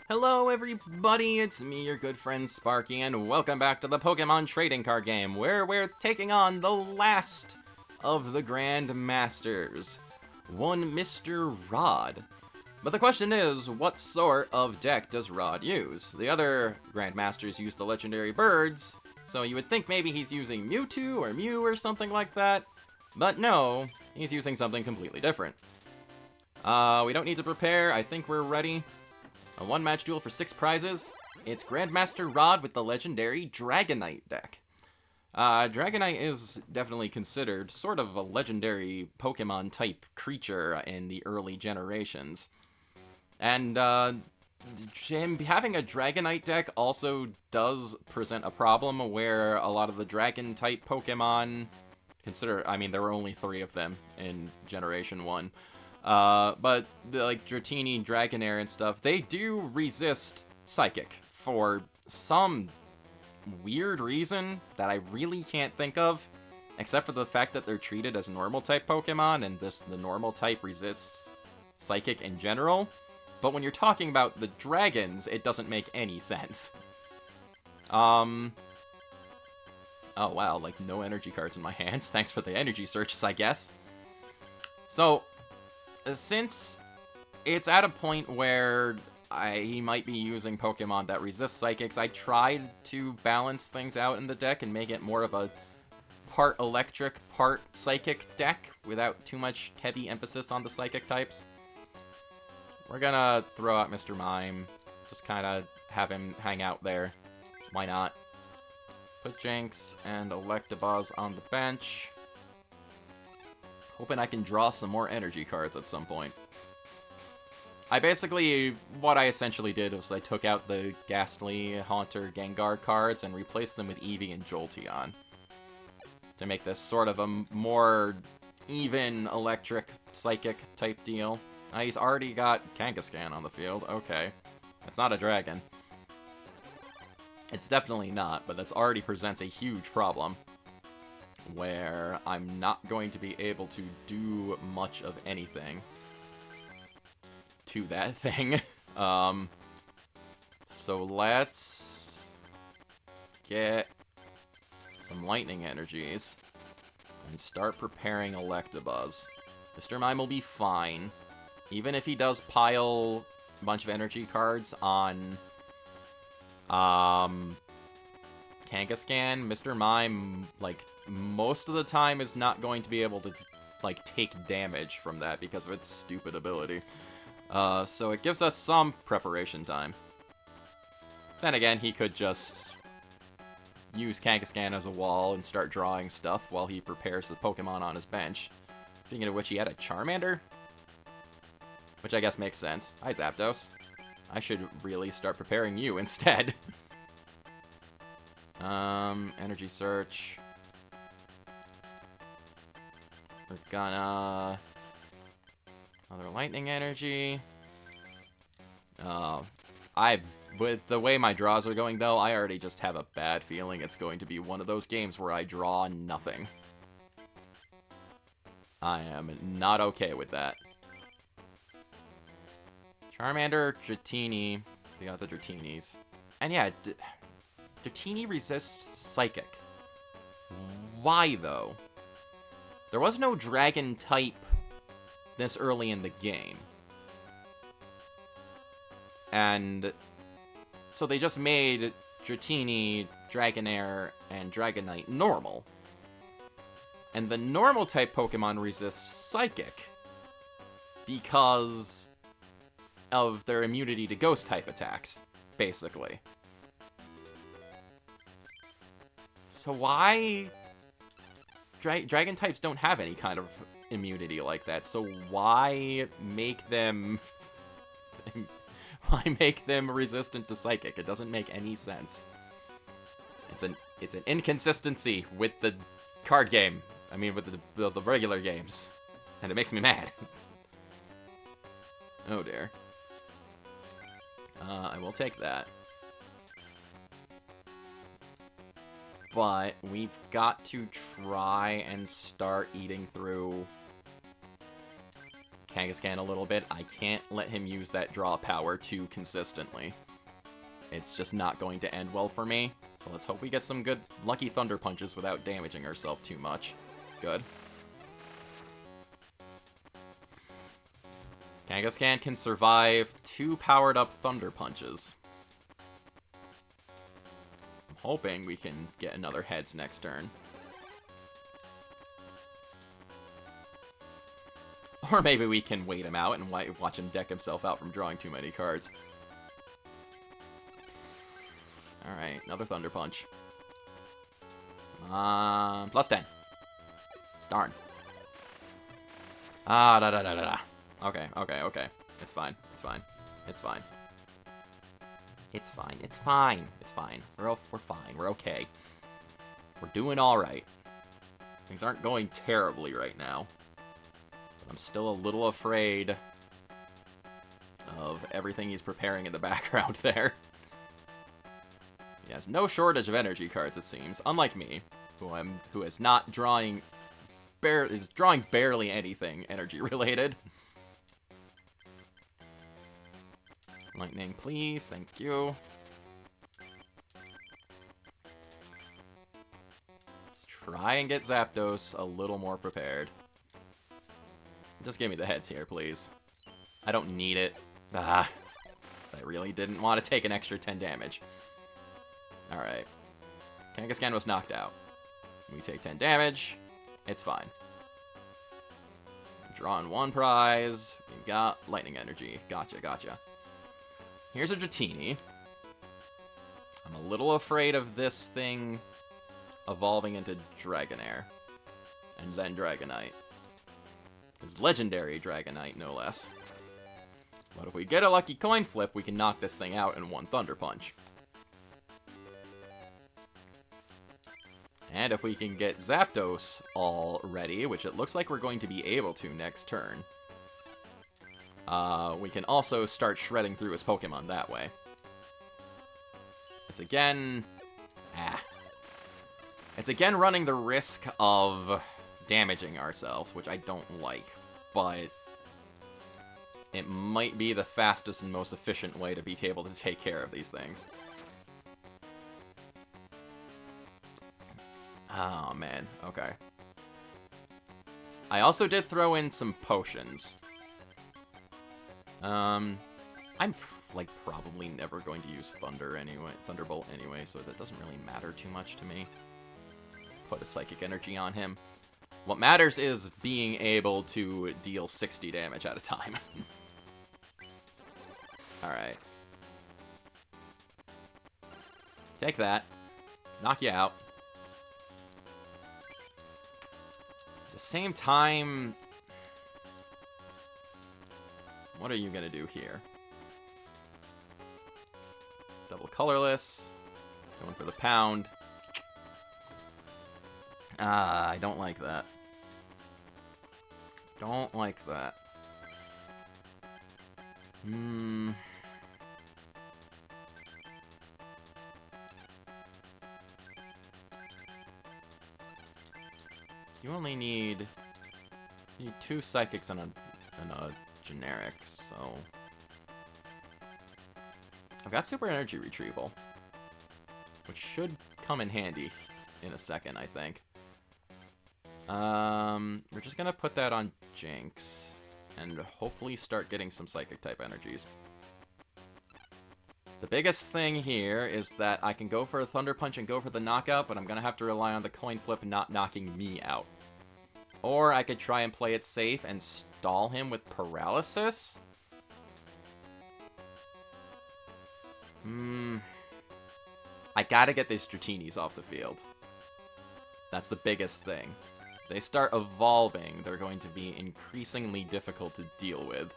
Hello everybody, it's me, your good friend Sparky, and welcome back to the Pokemon Trading Card Game, where we're taking on the last of the Grand Masters, one Mr. Rod. But the question is, what sort of deck does Rod use? The other Grand Masters use the legendary birds, so you would think maybe he's using Mewtwo or Mew or something like that, but no, he's using something completely different. We don't need to prepare, I think we're ready. A one-match duel for 6 prizes. It's Grandmaster Rod with the legendary Dragonite deck. Dragonite is definitely considered sort of a legendary Pokemon-type creature in the early generations. And him having a Dragonite deck also does present a problem where a lot of the Dragon-type Pokemon there were only 3 of them in Generation 1. But like Dratini, Dragonair, and stuff, they do resist Psychic for some weird reason that I really can't think of, except for the fact that they're treated as normal-type Pokemon, and the normal type resists Psychic in general. But when you're talking about the dragons, it doesn't make any sense. Oh wow, like no energy cards in my hands. Thanks for the energy searches, I guess. So, since it's at a point where he might be using Pokemon that resist Psychics, I tried to balance things out in the deck and make it more of a part Electric, part Psychic deck without too much heavy emphasis on the Psychic types. We're gonna throw out Mr. Mime, just kind of have him hang out there. Why not? Put Jinx and Electabuzz on the bench. Hoping I can draw some more energy cards at some point. What I essentially did was I took out the Ghastly, Haunter, Gengar cards and replaced them with Eevee and Jolteon. To make this sort of a more even electric, psychic type deal. He's already got Kangaskhan on the field. Okay. That's not a dragon. It's definitely not, but that already presents a huge problem, where I'm not going to be able to do much of anything to that thing. So let's get some lightning energies and start preparing Electabuzz. Mr. Mime will be fine, even if he does pile a bunch of energy cards on Kangaskhan. Mr. Mime, like, most of the time is not going to be able to, like, take damage from that because of its stupid ability. So it gives us some preparation time. Then again, he could just use Kangaskhan as a wall and start drawing stuff while he prepares the Pokemon on his bench. Speaking of which, he had a Charmander? Which I guess makes sense. Hi, Zapdos. I should really start preparing you instead. Energy search. We're gonna... Another lightning energy. With the way my draws are going, though, I already just have a bad feeling it's going to be one of those games where I draw nothing. I am not okay with that. Charmander, Dratini, the other Dratinis. And yeah, Dratini resists Psychic. Why, though? There was no Dragon type this early in the game. And so they just made Dratini, Dragonair, and Dragonite normal. And the normal type Pokemon resist Psychic because of their immunity to ghost type attacks, basically. So why... Dragon types don't have any kind of immunity like that, so why make them... why make them resistant to Psychic? It doesn't make any sense. It's an inconsistency with the card game. I mean, with the regular games. And it makes me mad. Oh dear. I will take that. But we've got to try and start eating through Kangaskhan a little bit. I can't let him use that draw power too consistently. It's just not going to end well for me. So let's hope we get some good lucky Thunder Punches without damaging ourselves too much. Good. Kangaskhan can survive 2 powered-up Thunder Punches. I'm hoping we can get another Heads next turn. Or maybe we can wait him out and watch him deck himself out from drawing too many cards. Alright, another Thunder Punch. Plus 10. Darn. Da. Okay. It's fine. It's fine. It's fine. It's fine. It's fine. It's fine. We're fine. We're okay. We're doing alright. Things aren't going terribly right now. But I'm still a little afraid of everything he's preparing in the background there. He has no shortage of energy cards, it seems. Unlike me, who is not drawing... is drawing barely anything energy related. Lightning, please. Thank you. Let's try and get Zapdos a little more prepared. Just give me the Heads here, please. I don't need it. I really didn't want to take an extra 10 damage. Alright. Kangaskhan was knocked out. We take 10 damage. It's fine. Drawing 1 prize. We've got Lightning Energy. Gotcha. Here's a Dratini. I'm a little afraid of this thing evolving into Dragonair. And then Dragonite. It's Legendary Dragonite, no less. But if we get a lucky coin flip, we can knock this thing out in 1 Thunder Punch. And if we can get Zapdos all ready, which it looks like we're going to be able to next turn, we can also start shredding through his Pokemon that way. It's again... It's again running the risk of damaging ourselves, which I don't like, but it might be the fastest and most efficient way to be able to take care of these things. Oh, man. Okay. I also did throw in some potions. I'm, like, probably never going to use Thunderbolt anyway, so that doesn't really matter too much to me. Put a Psychic Energy on him. What matters is being able to deal 60 damage at a time. Alright. Take that. Knock you out. At the same time... What are you gonna do here? Double colorless. Going for the pound. I don't like that. Don't like that. You only need 2 psychics and a generic, so I've got Super Energy Retrieval, which should come in handy in a second, I think. We're just gonna put that on Jinx and hopefully start getting some Psychic type energies. The biggest thing here is that I can go for a Thunder Punch and go for the knockout, but I'm gonna have to rely on the coin flip not knocking me out. Or I could try and play it safe and stall him with Paralysis. I gotta get these Dratinis off the field. That's the biggest thing. If they start evolving, they're going to be increasingly difficult to deal with.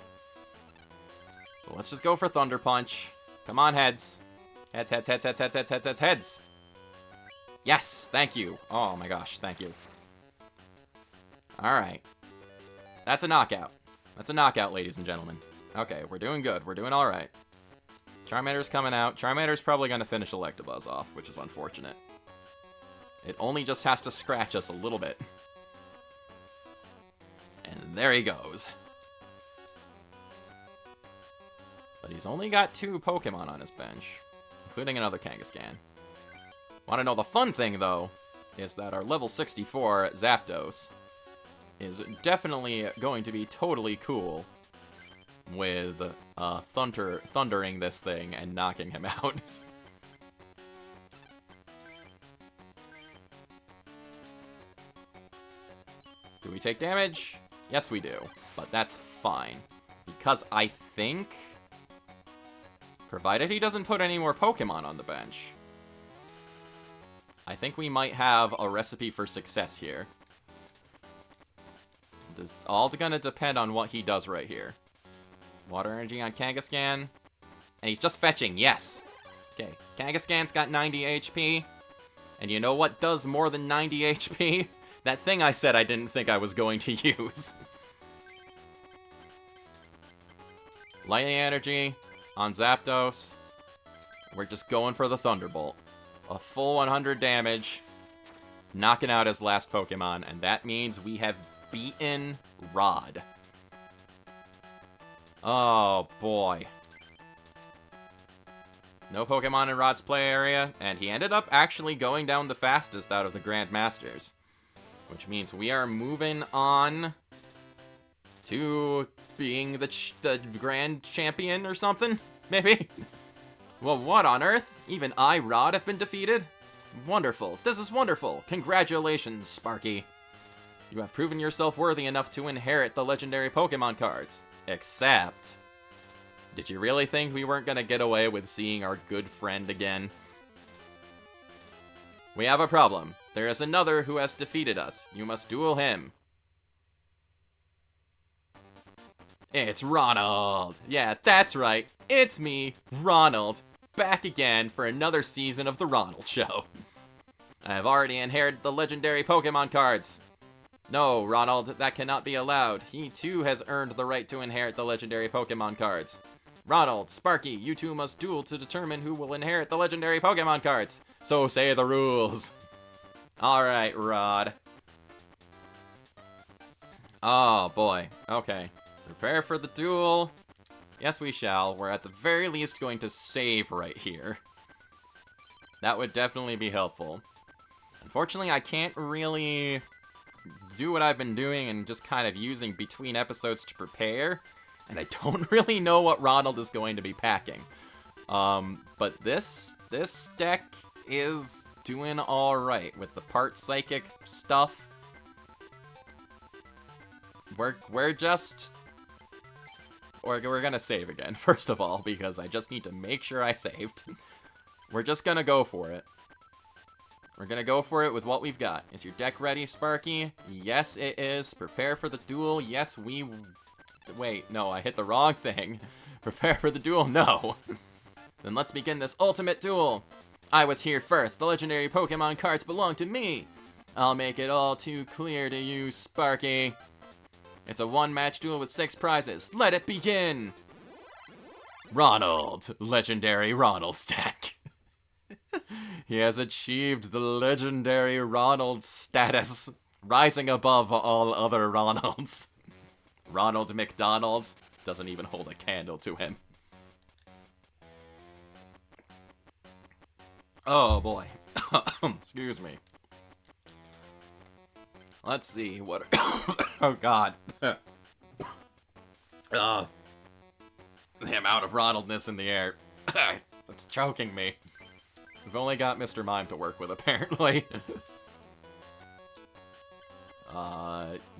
So let's just go for Thunder Punch. Come on, Heads. Heads. Yes, thank you. Oh my gosh, thank you. Alright. That's a knockout. That's a knockout, ladies and gentlemen. Okay, we're doing good. We're doing alright. Charmander's coming out. Charmander's probably going to finish Electabuzz off, which is unfortunate. It only just has to scratch us a little bit. And there he goes. But he's only got 2 Pokemon on his bench, including another Kangaskhan. Want to know the fun thing, though, is that our level 64 Zapdos is definitely going to be totally cool with thundering this thing and knocking him out. Do we take damage? Yes, we do. But that's fine. Because I think, provided he doesn't put any more Pokemon on the bench, I think we might have a recipe for success here. This is all gonna depend on what he does right here. Water energy on Kangaskhan. And he's just fetching, yes! Okay, Kangaskhan's got 90 HP. And you know what does more than 90 HP? That thing I said I didn't think I was going to use. Lightning energy on Zapdos. We're just going for the Thunderbolt. A full 100 damage. Knocking out his last Pokemon. And that means we have beaten Rod. Oh, boy. No Pokemon in Rod's play area. And he ended up actually going down the fastest out of the Grandmasters. Which means we are moving on to being the Grand Champion or something, maybe? Well, what on earth? Even I, Rod, have been defeated? Wonderful. This is wonderful. Congratulations, Sparky. You have proven yourself worthy enough to inherit the legendary Pokemon cards. Except, did you really think we weren't going to get away with seeing our good friend again? We have a problem. There is another who has defeated us. You must duel him. It's Ronald! Yeah, that's right. It's me, Ronald. Back again for another season of The Ronald Show. I have already inherited the legendary Pokemon cards. No, Ronald, that cannot be allowed. He too has earned the right to inherit the legendary Pokemon cards. Ronald, Sparky, you two must duel to determine who will inherit the legendary Pokemon cards. So say the rules. Alright, Rod. Oh, boy. Okay. Prepare for the duel. Yes, we shall. We're at the very least going to save right here. That would definitely be helpful. Unfortunately, I can't really do what I've been doing and just kind of using between episodes to prepare. And I don't really know what Ronald is going to be packing. But this deck is doing alright with the part psychic stuff. We're gonna save again, first of all, because I just need to make sure I saved. We're just gonna go for it. We're gonna go for it with what we've got. Is your deck ready, Sparky? Yes, it is. Prepare for the duel. Yes, we... Wait, no, I hit the wrong thing. Prepare for the duel? No. Then let's begin this ultimate duel. I was here first. The legendary Pokemon cards belong to me. I'll make it all too clear to you, Sparky. It's a one-match duel with 6 prizes. Let it begin! Ronald. Legendary Ronald stack. He has achieved the legendary Ronald status, rising above all other Ronalds. Ronald McDonald doesn't even hold a candle to him. Oh boy. Excuse me. Let's see what. Oh god. The amount of Ronaldness in the air. It's choking me. We've only got Mr. Mime to work with, apparently.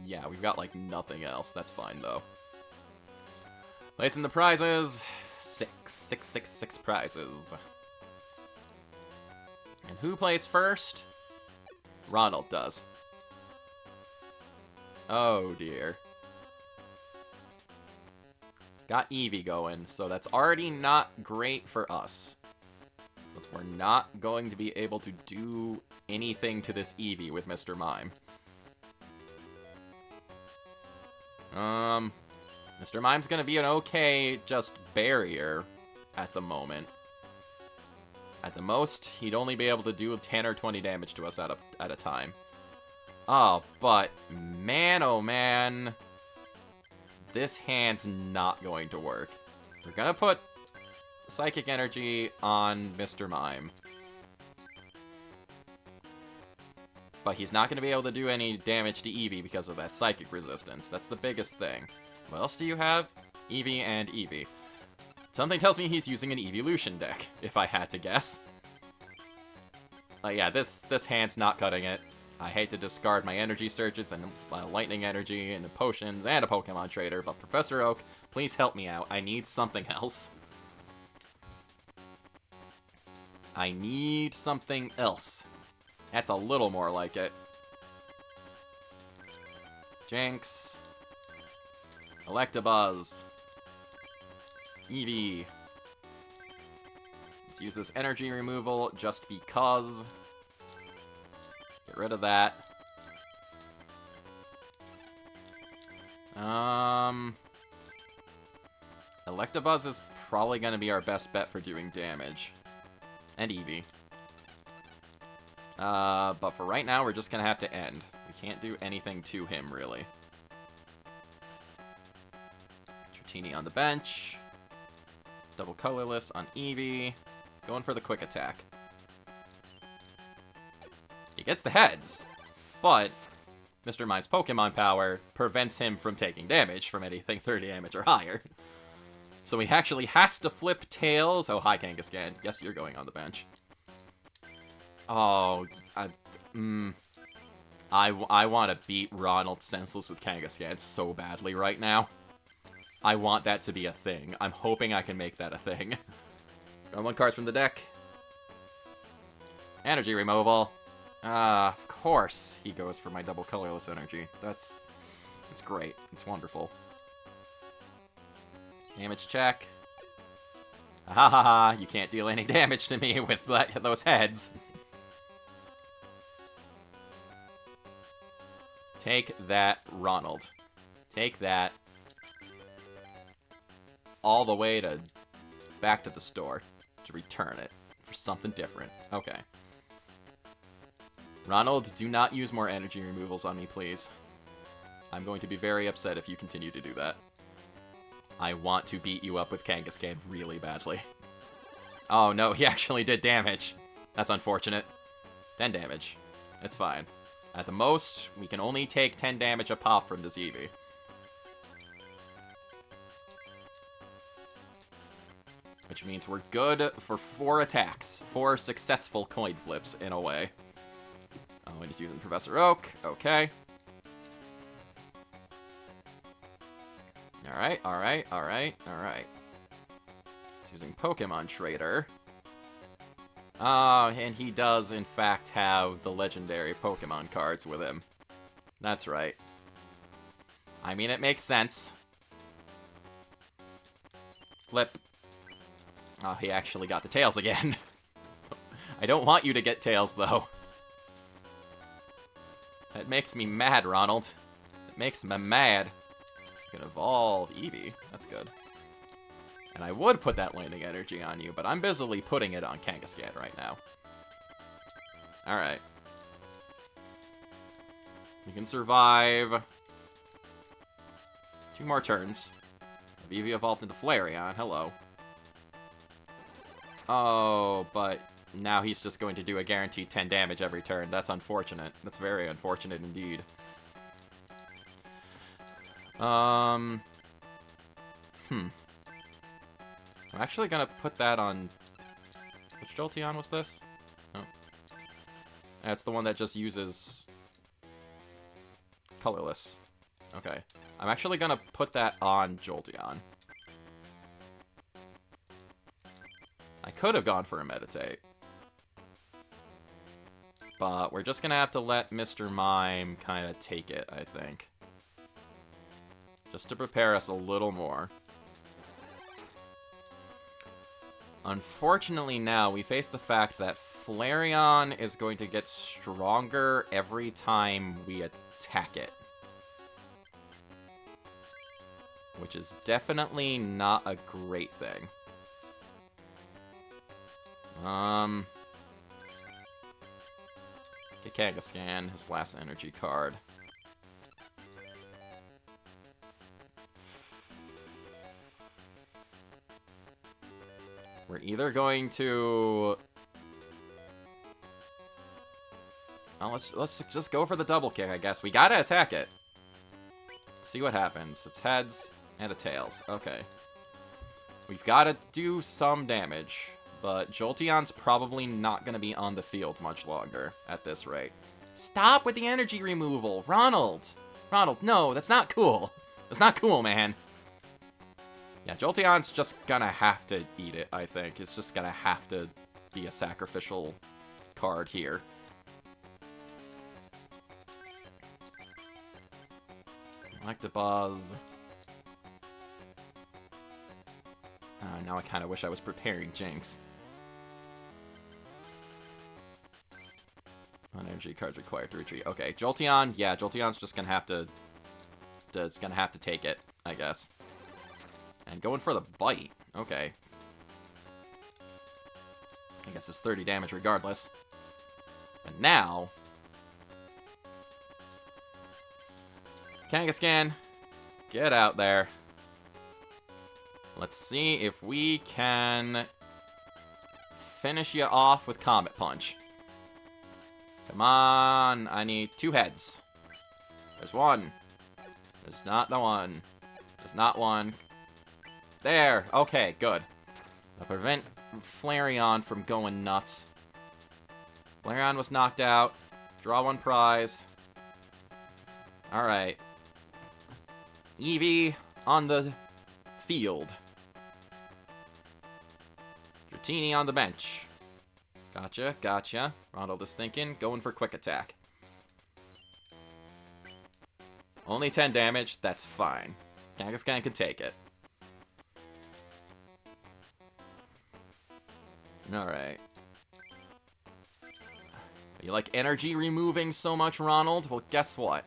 Yeah, we've got, like, nothing else. That's fine, though. Placing the prizes. 6 prizes. And who plays first? Ronald does. Oh, dear. Got Eevee going, so that's already not great for us. Because we're not going to be able to do anything to this Eevee with Mr. Mime. Mr. Mime's gonna be an okay, just barrier at the moment. At the most, he'd only be able to do 10 or 20 damage to us at a time. Oh, but man, oh man. This hand's not going to work. We're gonna put Psychic Energy on Mr. Mime. But he's not going to be able to do any damage to Eevee because of that Psychic resistance. That's the biggest thing. What else do you have? Eevee and Eevee. Something tells me he's using an Eeveelution deck, if I had to guess. Yeah, this hand's not cutting it. I hate to discard my energy surges and lightning energy and potions and a Pokemon trader, but Professor Oak, please help me out. I need something else. I need something else. That's a little more like it. Jinx. Electabuzz. Eevee. Let's use this energy removal just because. Get rid of that. Electabuzz is probably going to be our best bet for doing damage. And Eevee. But for right now, we're just going to have to end. We can't do anything to him, really. Dratini on the bench. Double colorless on Eevee. Going for the quick attack. He gets the heads, but Mr. Mime's Pokemon power prevents him from taking damage from anything 30 damage or higher. So he actually has to flip tails. Oh, hi, Kangaskhan. Yes, you're going on the bench. Oh, I want to beat Ronald senseless with Kangaskhan so badly right now. I want that to be a thing. I'm hoping I can make that a thing. Got 1 card from the deck. Energy removal. Of course he goes for my double colorless energy. It's great. It's wonderful. Damage check. Ha ha ha, you can't deal any damage to me with those heads. Take that, Ronald. Take that. All the way to back to the store to return it for something different. Okay. Ronald, do not use more energy removals on me, please. I'm going to be very upset if you continue to do that. I want to beat you up with Kangaskhan really badly. Oh no, he actually did damage. That's unfortunate. 10 damage. It's fine. At the most, we can only take 10 damage a pop from this Eevee. Which means we're good for 4 attacks. 4 successful coin flips, in a way. Oh, and he's using Professor Oak. Okay. Alright, alright, alright, alright. He's using Pokemon Trader. And he does, in fact, have the legendary Pokemon cards with him. That's right. I mean, it makes sense. Flip. Oh, he actually got the tails again. I don't want you to get tails, though. That makes me mad, Ronald. It makes me mad. You can evolve Eevee. That's good. And I would put that lightning energy on you, but I'm busily putting it on Kangaskhan right now. Alright. You can survive 2 more turns. Eevee evolved into Flareon. Hello. Oh, but now he's just going to do a guaranteed 10 damage every turn. That's unfortunate. That's very unfortunate indeed. I'm actually gonna put that on... Which Jolteon was this? Oh. That's the one that just uses... colorless. Okay. I'm actually gonna put that on Jolteon. I could have gone for a Meditate. But we're just gonna have to let Mr. Mime kind of take it, I think. Just to prepare us a little more. Unfortunately now, we face the fact that Flareon is going to get stronger every time we attack it. Which is definitely not a great thing. Get Kangaskhan, his last energy card. We're either going to... Well, let's just go for the double kick, I guess. We gotta attack it. See what happens. It's heads and a tails. Okay. We've gotta do some damage, but Jolteon's probably not gonna be on the field much longer at this rate. Stop with the energy removal! Ronald! Ronald, no, that's not cool. That's not cool, man. Yeah, Jolteon's just gonna have to eat it, I think. It's just gonna have to be a sacrificial card here. Electabuzz. Now I kind of wish I was preparing Jinx. One energy cards required to retreat. Okay, Jolteon. Yeah, Jolteon's just gonna have to... It's gonna have to take it, I guess. And going for the bite. Okay. I guess it's 30 damage regardless. And now... Kangaskhan, get out there. Let's see if we can finish you off with Comet Punch. Come on, I need 2 heads. There's one. There's not the one. There's not one. There, okay, good. I'll prevent Flareon from going nuts. Flareon was knocked out. Draw 1 prize. Alright. Eevee on the field. Dratini on the bench. Gotcha, gotcha. Ronald is thinking, going for quick attack. Only 10 damage, that's fine. Kangaskhan can take it. Alright. You like energy removing so much, Ronald? Well, guess what?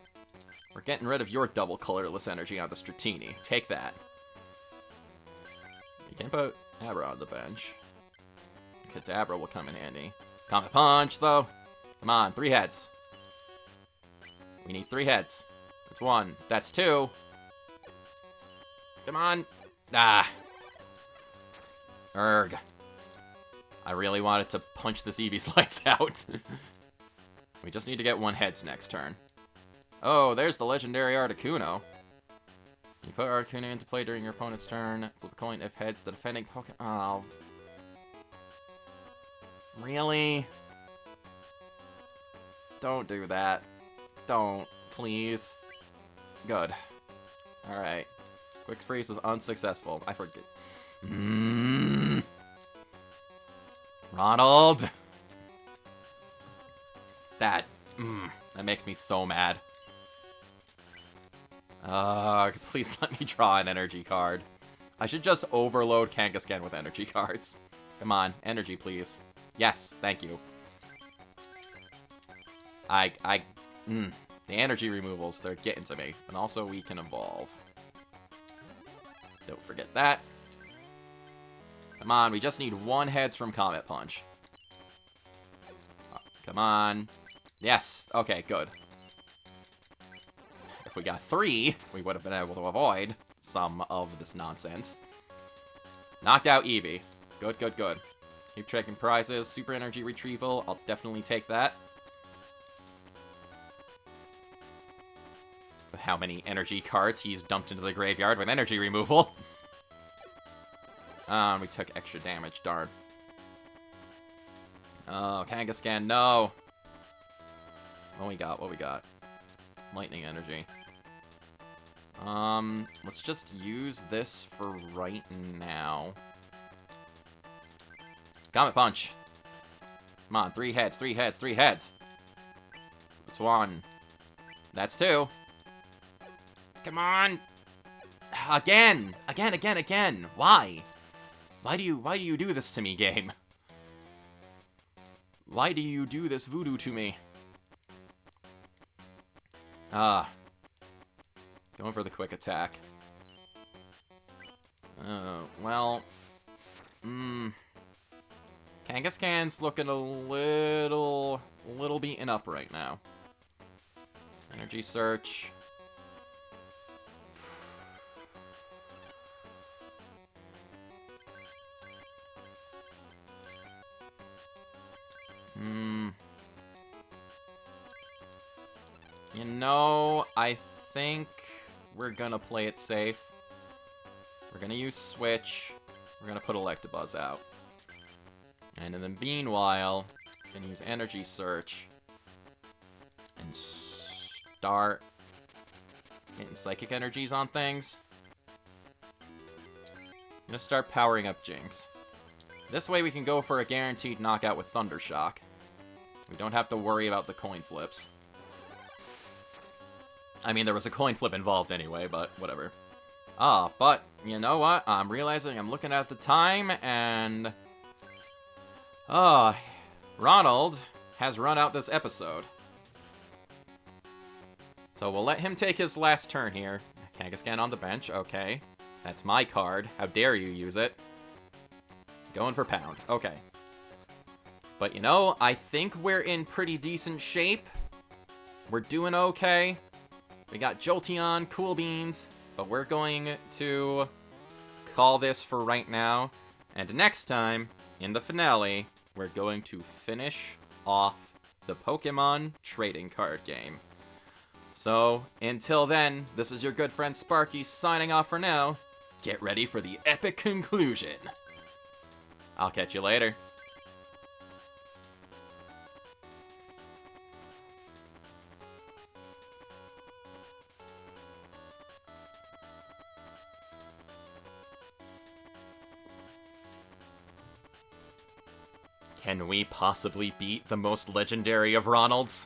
We're getting rid of your double colorless energy on the Dratini. Take that. You can put Abra on the bench. Kadabra will come in handy. Comet Punch, though. Come on, 3 heads. We need 3 heads. That's 1. That's 2. Come on. Ah. Erg. I really wanted to punch this Eevee's lights out. We just need to get 1 heads next turn. Oh, there's the legendary Articuno. You put Articuno into play during your opponent's turn. Flip a coin if heads. The defending Pokemon. Oh. Really? Don't do that. Don't. Please. Good. Alright. Quick Freeze was unsuccessful. I forget. Ronald! That makes me so mad. Please let me draw an energy card. I should just overload Kangaskhan with energy cards. Come on, energy, please. Yes, thank you. The energy removals, they're getting to me. And also, we can evolve. Don't forget that. Come on, we just need 1 heads from Comet Punch. Come on. Yes, okay, good. If we got 3, we would have been able to avoid some of this nonsense. Knocked out Eevee. Good, good, good. Keep checking prizes. Super Energy Retrieval. I'll definitely take that. But how many energy cards he's dumped into the graveyard with energy removal. We took extra damage. Darn. Oh, Kangaskhan, no. What we got? What we got? Lightning Energy. Let's just use this for right now. Comet Punch. Come on, 3 heads, 3 heads, 3 heads. That's 1. That's 2. Come on. Again. Again, again, again. Why? Why do you do this to me, game? Why do you do this voodoo to me? Going for the quick attack. Well... Kangaskhan's looking a little beaten up right now. Energy Search. You know, I think we're gonna play it safe. We're gonna use Switch. We're gonna put Electabuzz out. And in the meanwhile, we're gonna use Energy Search. And start getting Psychic Energies on things. I'm gonna start powering up Jinx. This way we can go for a guaranteed knockout with Thunder Shock. We don't have to worry about the coin flips. I mean, there was a coin flip involved anyway, but whatever. But you know what? I'm realizing I'm looking at the time, and... Ronald has run out this episode. So we'll let him take his last turn here. Kangaskhan on the bench, okay. That's my card. How dare you use it? Going for Pound, okay. But you know, I think we're in pretty decent shape. We're doing okay. We got Jolteon, Cool Beans, but we're going to call this for right now. And next time, in the finale, we're going to finish off the Pokemon Trading Card Game. So, until then, this is your good friend Sparky signing off for now. Get ready for the epic conclusion. I'll catch you later. Can we possibly beat the most legendary of Ronalds?